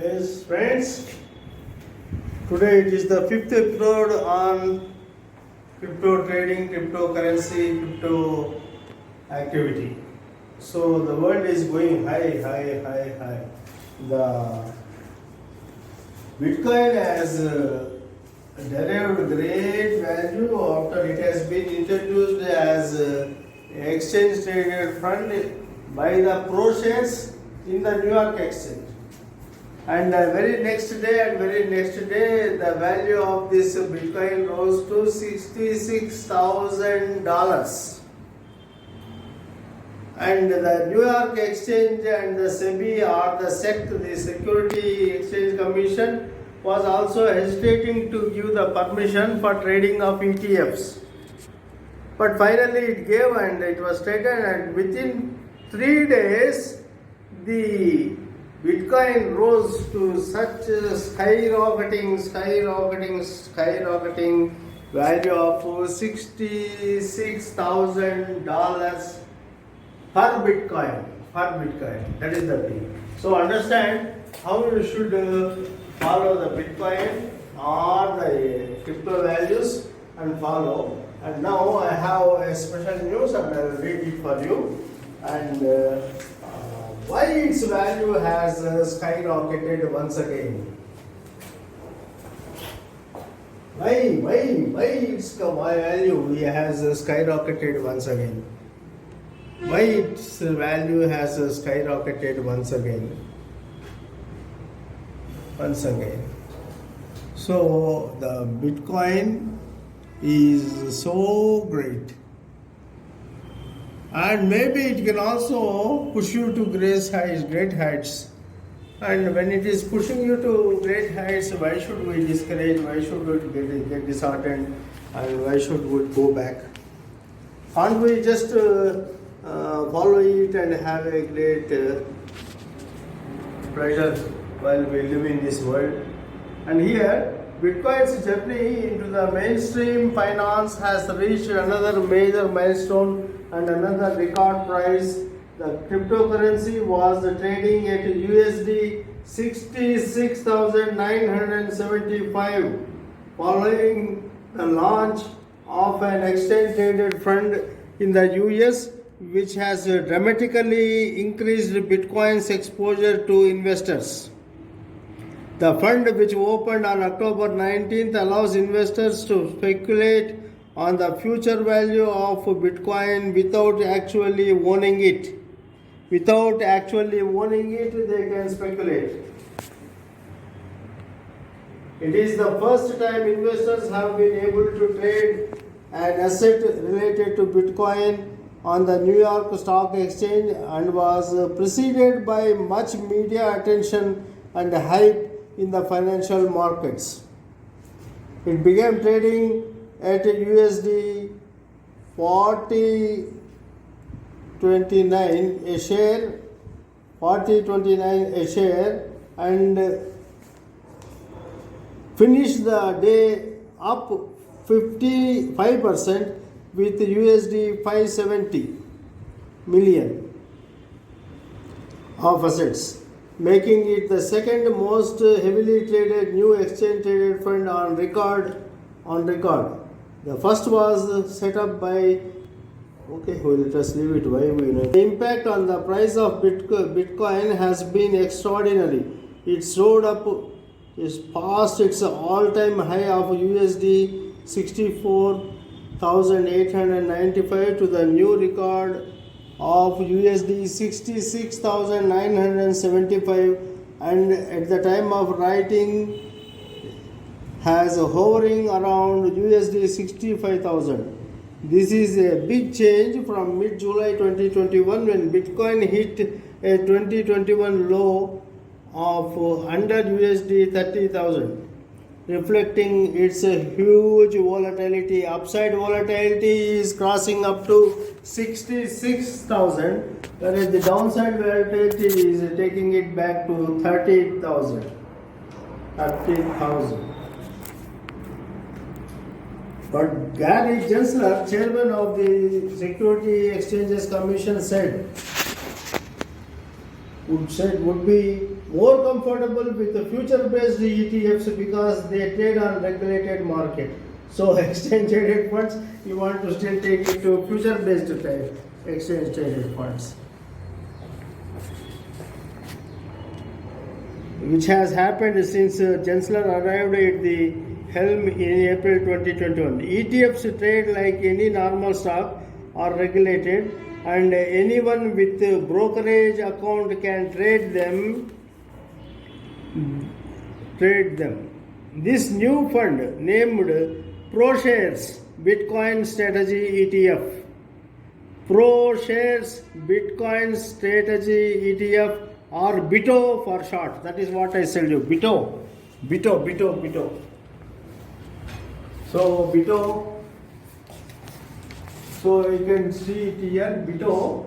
Yes, friends. Today it is the fifth episode on crypto trading, cryptocurrency, crypto activity. So the world is going high. The Bitcoin has derived great value after it has been introduced as exchange traded fund by the ProShares in the New York Exchange. And very next day, the value of this Bitcoin rose to $66,000. And the New York Exchange and the SEBI, or the SEC, the Security Exchange Commission, was also hesitating to give the permission for trading of ETFs. But finally it gave, and it was taken, and within 3 days the Bitcoin rose to such a skyrocketing value of $66,000 per Bitcoin. That is the thing. So understand how you should follow the Bitcoin or the crypto values and follow. And now I have a special news and I will read it for you. And why its value has skyrocketed once again? Why its value has skyrocketed once again? Why its value has skyrocketed once again? So the Bitcoin is so great, and maybe it can also push you to great heights. And when it is pushing you to great heights, why should we discourage? Why should we get disheartened? And why should we go back? Can't we just follow it and have a great pleasure while we live in this world? And here, Bitcoin's journey into the mainstream finance has reached another major milestone and another record price. The cryptocurrency was trading at USD 66,975 following the launch of an exchange traded fund in the US, which has dramatically increased Bitcoin's exposure to investors. The fund, which opened on October 19th, allows investors to speculate on the future value of Bitcoin without actually owning it. They can speculate. It is the first time investors have been able to trade an asset related to Bitcoin on the New York Stock Exchange, and was preceded by much media attention and hype in the financial markets. It began trading at USD 40.29 a share, and finished the day up 55% with USD 570 million of assets, making it the second most heavily traded new exchange traded fund on record. The first was set up by let us leave it. The impact on the price of Bitcoin has been extraordinary. It soared up past its all-time high of USD 64,895 to the new record of USD 66,975, and at the time of writing has hovering around USD 65,000. This is a big change from mid-July 2021, when Bitcoin hit a 2021 low of under USD 30,000, reflecting its huge volatility. Upside volatility is crossing up to 66,000, whereas the downside volatility is taking it back to 30,000. But Gary Gensler, chairman of the Security Exchanges Commission, would be more comfortable with the future-based ETFs because they trade on regulated market. So exchange traded funds, you want to still take it to future-based type exchange traded funds, which has happened since Gensler arrived at the helm in April 2021. ETFs trade like any normal stock, are regulated, and anyone with a brokerage account can trade them. This new fund named ProShares Bitcoin Strategy ETF. ProShares Bitcoin Strategy ETF, or BITO for short. That is what I tell you. BITO. So BITO. So you can see it here. BITO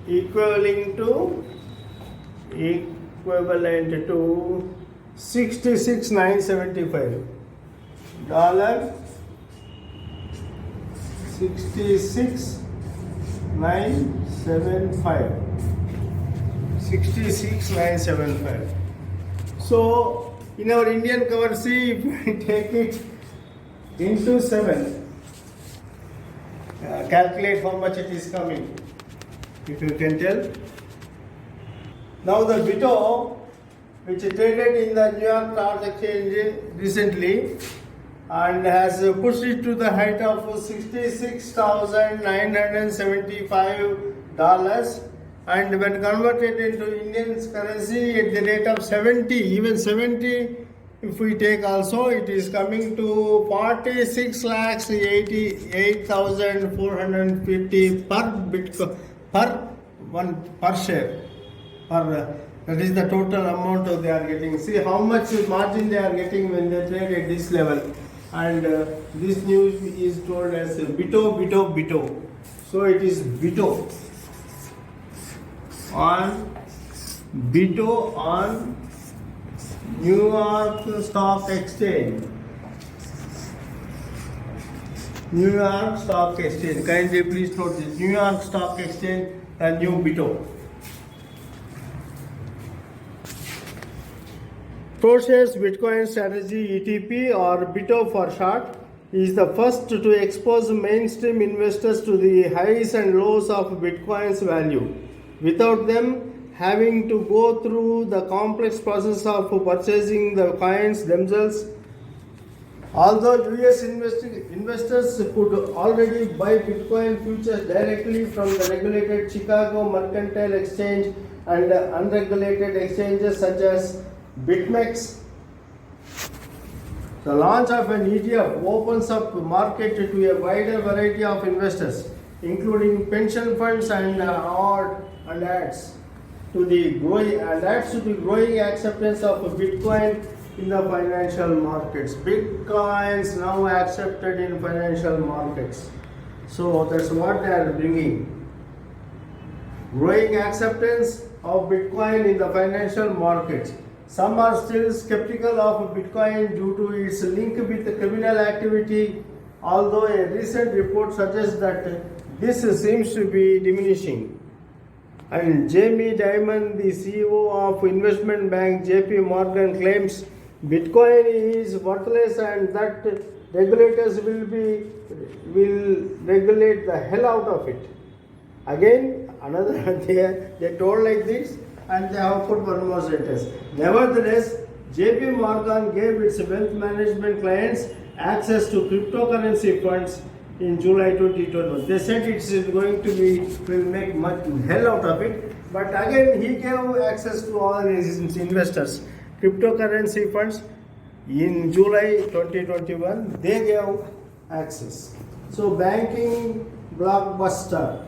equivalent to 66,975 dollar. 66,975. So in our Indian currency, if we take it into 7, calculate how much it is coming, if you can tell. Now the BITO, which traded in the New York Stock Exchange recently and has pushed it to the height of $66,975, and when converted into Indian currency at the rate of 70, even 70, if we take also, it is coming to 46,88,450 per Bitcoin, per share. That is the total amount they are getting. See how much margin they are getting when they trade at this level. And this news is told as BITO. So it is BITO on New York Stock Exchange. New York Stock Exchange. Kindly please note this. New York Stock Exchange and new BITO. ProShares Bitcoin Strategy ETP, or BITO for short, is the first to expose mainstream investors to the highs and lows of Bitcoin's value, without them having to go through the complex process of purchasing the coins themselves. Although US investors could already buy Bitcoin futures directly from the regulated Chicago Mercantile Exchange and unregulated exchanges such as BitMEX, the launch of an ETF opens up the market to a wider variety of investors, including pension funds and adds to the growing acceptance of Bitcoin in the financial markets. Bitcoin is now accepted in financial markets. So that's what they are bringing. Growing acceptance of Bitcoin in the financial markets. Some are still skeptical of Bitcoin due to its link with criminal activity, although a recent report suggests that this seems to be diminishing. And Jamie Dimon, the CEO of investment bank JP Morgan, claims Bitcoin is worthless and that regulators will regulate the hell out of it. Again, another they told like this, and they have put one more sentence. Nevertheless, JP Morgan gave its wealth management clients access to cryptocurrency funds in July 2021. They said it's going to be, will make much hell out of it. But again, he gave access to all his investors. Cryptocurrency funds in July 2021, they gave access. So banking blockbuster.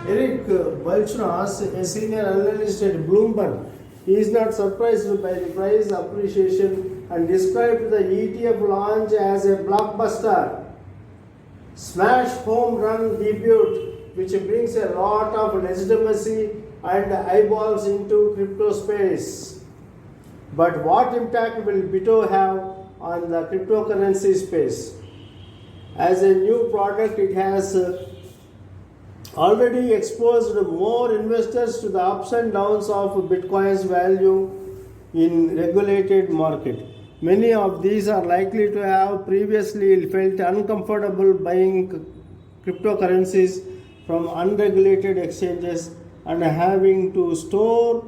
Eric Balchunas, a senior analyst at Bloomberg, he is not surprised by the price appreciation and described the ETF launch as a blockbuster, smash home run debut, which brings a lot of legitimacy and eyeballs into crypto space. But what impact will BITO have on the cryptocurrency space? As a new product, it has already exposed more investors to the ups and downs of Bitcoin's value in regulated market. Many of these are likely to have previously felt uncomfortable buying cryptocurrencies from unregulated exchanges and having to store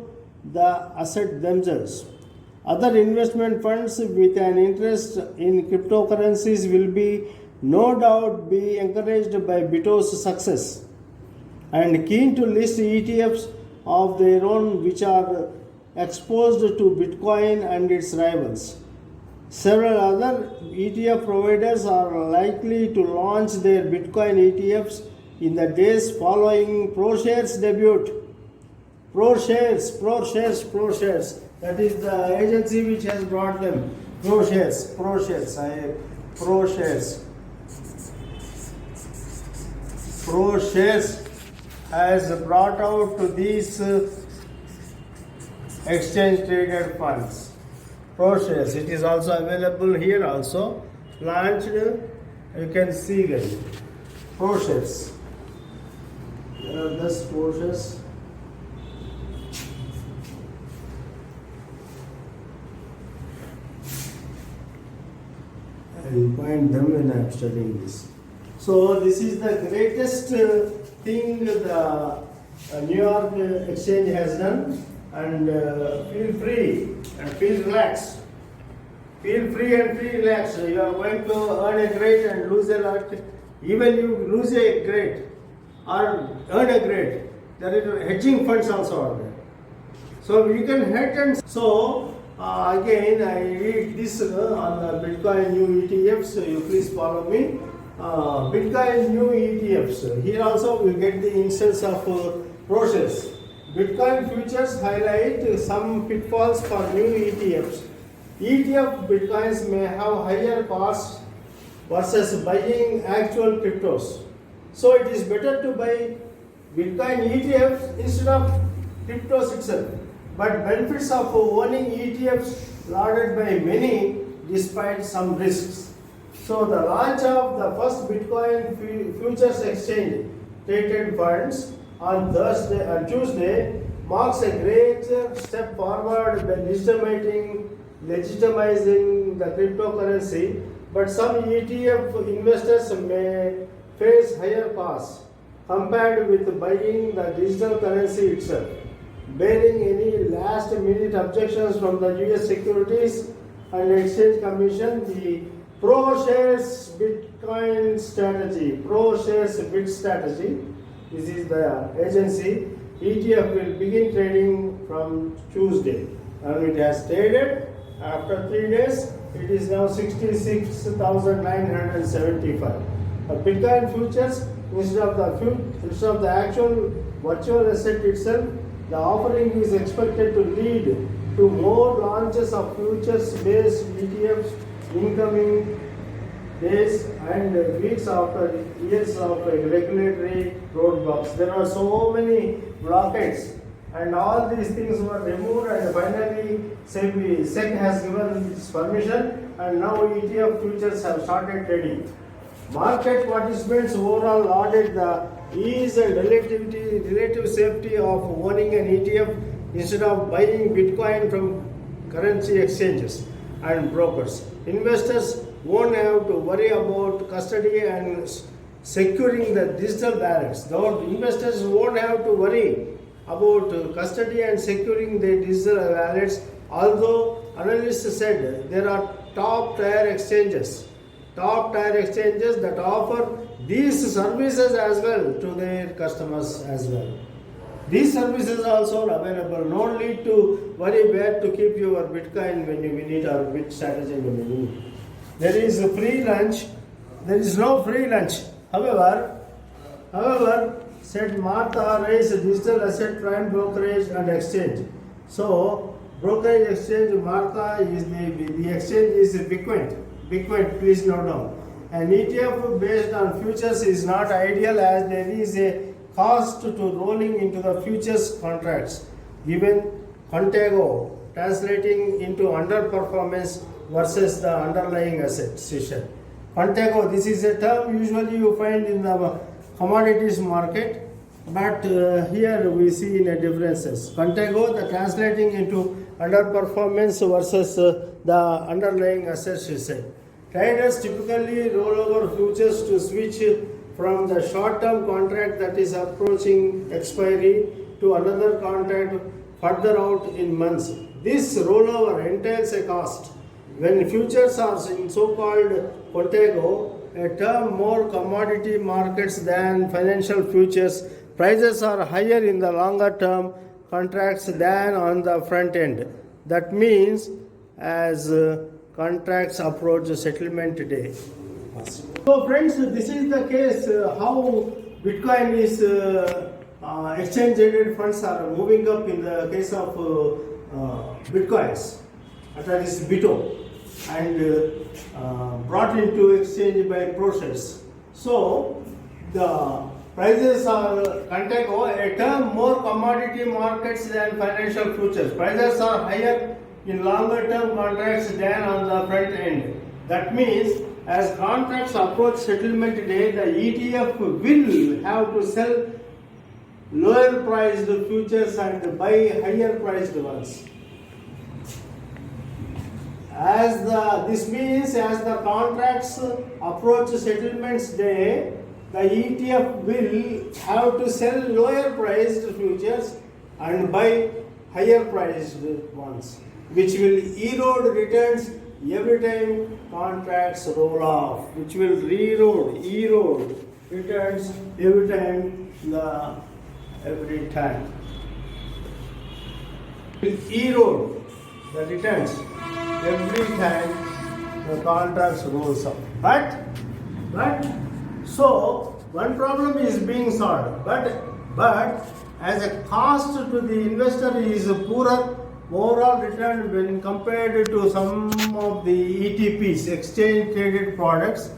the asset themselves. Other investment funds with an interest in cryptocurrencies will be no doubt be encouraged by Bito's success and keen to list ETFs of their own which are exposed to Bitcoin and its rivals. Several other ETF providers are likely to launch their Bitcoin ETFs in the days following ProShares debut. ProShares. That is the agency which has brought them. ProShares. ProShares has brought out to these exchange traded funds. ProShares. It is also available here also. Launched, you can see them. ProShares. This ProShares. I will find them when I am studying this. So this is the greatest thing the New York Exchange has done, and feel free and feel relaxed. Feel free and feel relaxed. You are going to earn a great and lose a lot. Even you lose a great or earn a great, there is hedging funds also are there. So you can hedge and again I read this on the Bitcoin new ETFs. So you please follow me. Bitcoin new ETFs. Here also we get the instance of ProShares. Bitcoin futures highlight some pitfalls for new ETFs. ETF Bitcoins may have higher costs versus buying actual cryptos. So it is better to buy Bitcoin ETFs instead of cryptos itself. But benefits of owning ETFs lauded by many despite some risks. So the launch of the first Bitcoin futures exchange traded funds on Tuesday marks a great step forward by legitimizing the cryptocurrency, but some ETF investors may face higher costs compared with buying the digital currency itself. Bearing any last minute objections from the US Securities and Exchange Commission, the ProShares Bitcoin strategy, ProShares Bit strategy, this is the agency, ETF will begin trading from Tuesday, and it has traded after 3 days. It is now 66,975. Bitcoin futures, instead of the actual virtual asset itself, the offering is expected to lead to more launches of futures-based ETFs in coming days and weeks after years of regulatory roadblocks. There are so many blockades, and all these things were removed, and finally SEC has given its permission, and now ETF futures have started trading. Market participants overall lauded the ease and relative safety of owning an ETF instead of buying Bitcoin from currency exchanges and brokers. Investors won't have to worry about custody and securing the digital wallets. The investors won't have to worry about custody and securing the digital wallets, although analysts said there are top tier exchanges that offer these services as well to their customers as well. These services are also available. No need to worry where to keep your Bitcoin when you need, or which strategy when you need. There is a free lunch. There is no free lunch. However, said Martha raised digital asset prime brokerage and exchange. So brokerage exchange Martha is the exchange is Bitcoin. Bitcoin, please note down. An ETF based on futures is not ideal as there is a cost to rolling into the futures contracts given contago, translating into underperformance versus the underlying asset session. Contago, this is a term usually you find in the commodities market, but here we see in a differences. Contago, the translating into underperformance versus the underlying assets is said. Traders typically roll over futures to switch from the short-term contract that is approaching expiry to another contract further out in months. This rollover entails a cost. When futures are in so-called contago, a term more commodity markets than financial futures, prices are higher in the longer term contracts than on the front end. That means as contracts approach settlement day. So friends, this is the case how Bitcoin is exchange traded funds are moving up in the case of Bitcoins, that is BITO, and brought into exchange by process. So the prices are contago, a term more commodity markets than financial futures. Prices are higher in longer term contracts than on the front end. That means as contracts approach settlement day, the ETF will have to sell lower priced futures and buy higher priced ones. This means as the contracts approach settlements day, the ETF will have to sell lower priced futures and buy higher priced ones, which will erode returns every time contracts roll off, which will erode returns every time will erode the returns every time the contracts rolls up. But so one problem is being solved, but as a cost to the investor is poorer overall return when compared to some of the ETPs, exchange traded products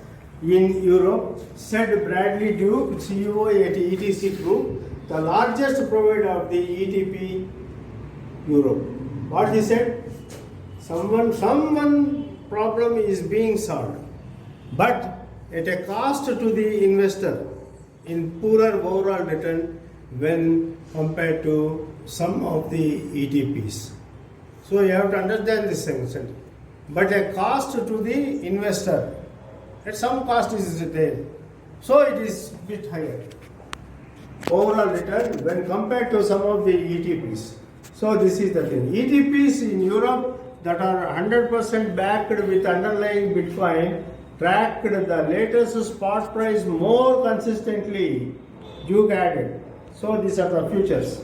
in Europe, said Bradley Duke, CEO at ETC Group, the largest provider of the ETP Europe. What he said? Someone problem is being solved, but at a cost to the investor in poorer overall return when compared to some of the ETPs. So you have to understand this section. But a cost to the investor, at some cost is there. So it is a bit higher. Overall return when compared to some of the ETPs. So this is the thing. ETPs in Europe that are 100% backed with underlying Bitcoin tracked the latest spot price more consistently, Duke added. So these are the futures.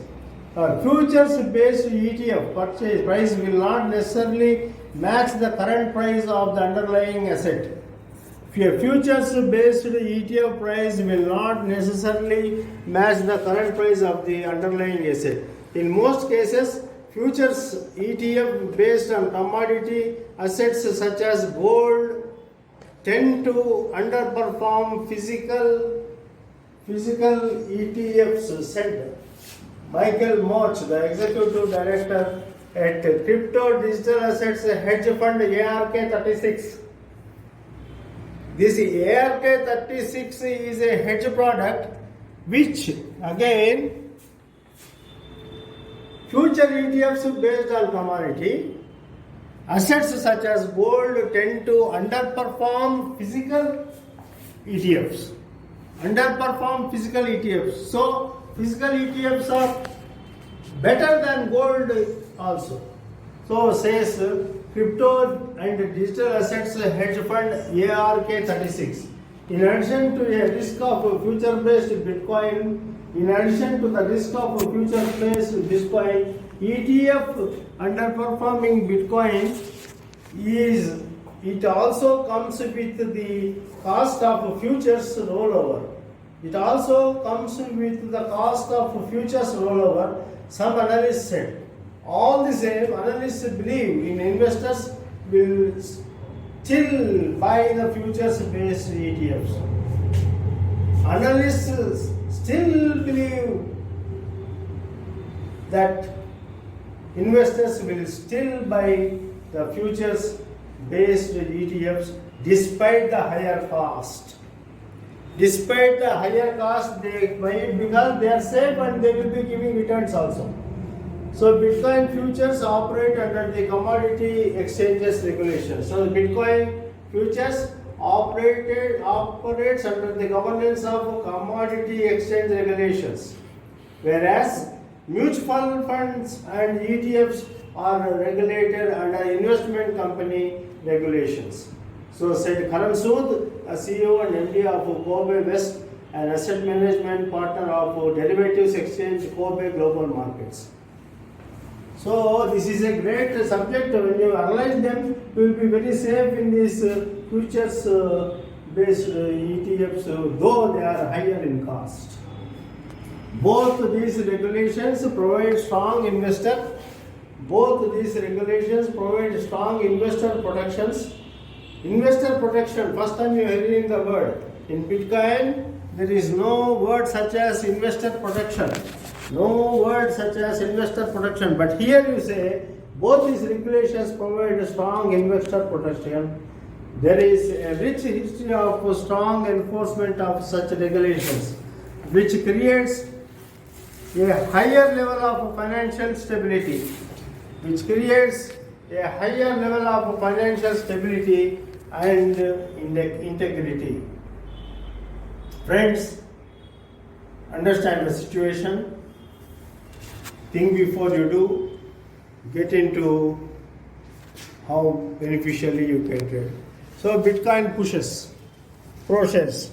Futures-based ETF purchase price will not necessarily match the current price of the underlying asset. Futures-based ETF price will not necessarily match the current price of the underlying asset. In most cases, futures ETF based on commodity assets such as gold tend to underperform physical ETFs, said Michael Moch, the executive director at Crypto Digital Assets Hedge Fund ARK36. This ARK36 is a hedge product which again future ETFs based on commodity assets such as gold tend to underperform physical ETFs. So physical ETFs are better than gold also. So says Crypto and Digital Assets Hedge Fund ARK36. In addition to a risk of future-based Bitcoin, ETF underperforming Bitcoin it also comes with the cost of futures rollover. Some analysts said. All the same, analysts believe in investors will still buy the futures-based ETFs. Analysts still believe that investors will still buy the futures based ETFs despite the higher cost. Despite the higher cost, they buy it because they are safe and they will be giving returns also. So Bitcoin futures operate under the commodity exchanges regulations. So Bitcoin futures operates under the governance of commodity exchange regulations, whereas mutual funds and ETFs are regulated under investment company regulations. So said Karan Sood, a CEO and MD of Kobe West, an asset management partner of derivatives exchange Kobe Global Markets. So this is a great subject. When you analyze them, you will be very safe in these futures based ETFs, though they are higher in cost. Both these regulations provide strong investor. Both these regulations provide strong investor protections. Investor protection, first time you are hearing the word. In Bitcoin, there is no word such as investor protection. No word such as investor protection. But here you say, both these regulations provide strong investor protection. There is a rich history of strong enforcement of such regulations, which creates a higher level of financial stability. Which creates a higher level of financial stability and integrity. Friends, understand the situation. Think before you do. Get into how beneficially you can trade. So Bitcoin process.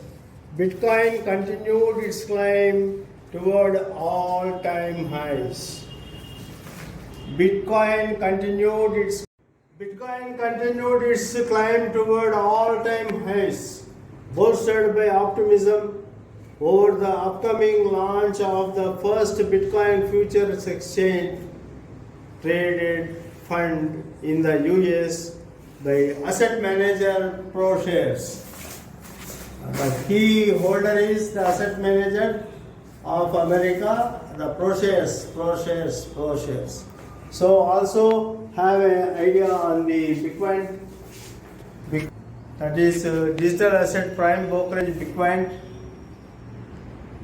Bitcoin continued its climb toward all-time highs. Bitcoin continued its climb toward all-time highs, bolstered by optimism over the upcoming launch of the first Bitcoin futures exchange traded fund in the US by asset manager ProShares. The key holder is the asset manager of America, the ProShares. So also have an idea on the Bitcoin, that is digital asset prime brokerage Bitcoin,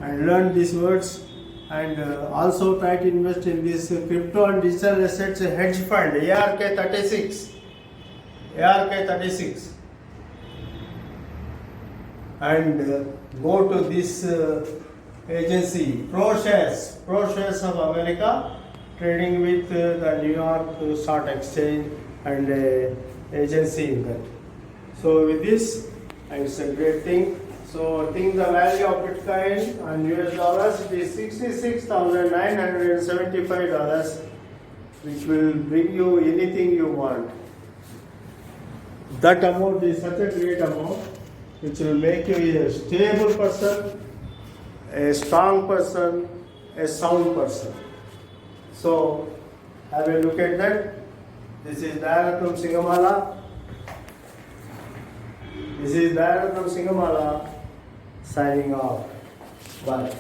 and learn these words, and also try to invest in this crypto and digital assets hedge fund ARK36, and go to this agency ProShares of America, trading with the New York Stock Exchange and agency in that. So with this, it's a great thing. So think the value of Bitcoin on US dollars, it is $66,975, which will bring you anything you want. That amount is such a great amount, which will make you a stable person, a strong person, a sound person. So have a look at that. This is Dayaratnam Singamala signing off. Bye.